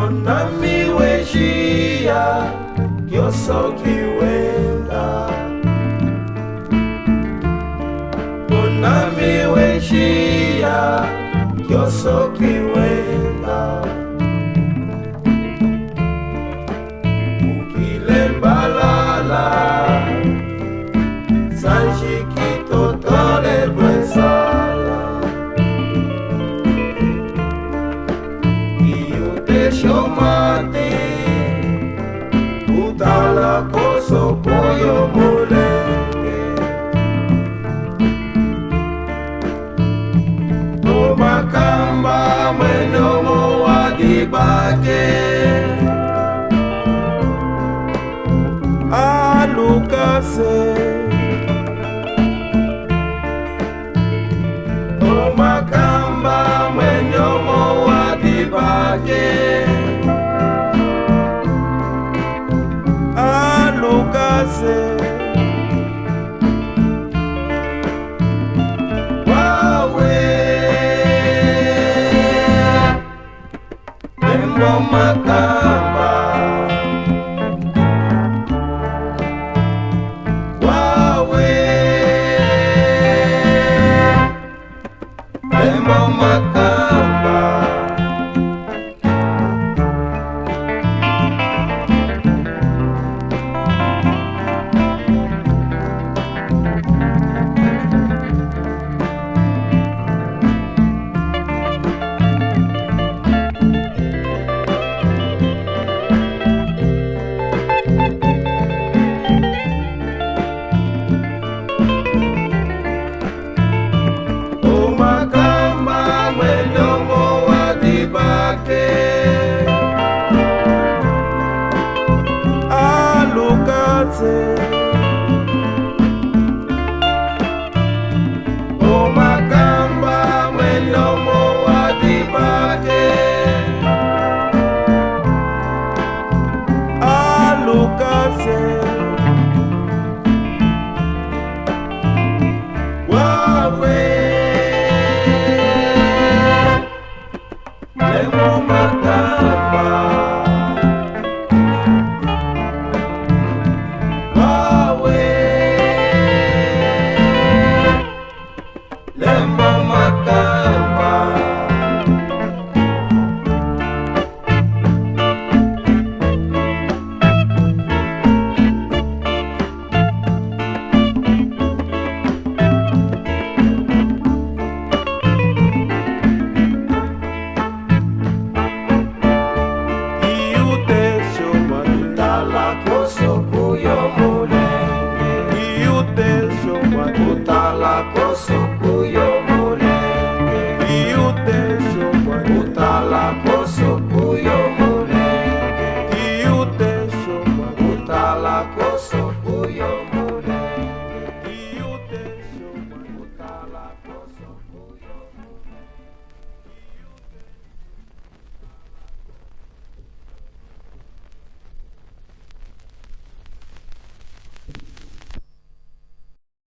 Nami weshia yoso kiwenda, nami weshia yoso kiwenda. Ukile balala sanjiki totole bwesala, iute shomate utala koso koyo molenge. Tomakamba mwenomo wadibake alukase. Tomakamba mwenomo wadibake alukase. Wawe Lembo makamba, wawe Lembo makamba. Tomakamba mwenomo wadibake alukase. Tomakamba mwenomo wadibake alukase. Wawe Lembo makamba, wawe Lembo makamba. Utala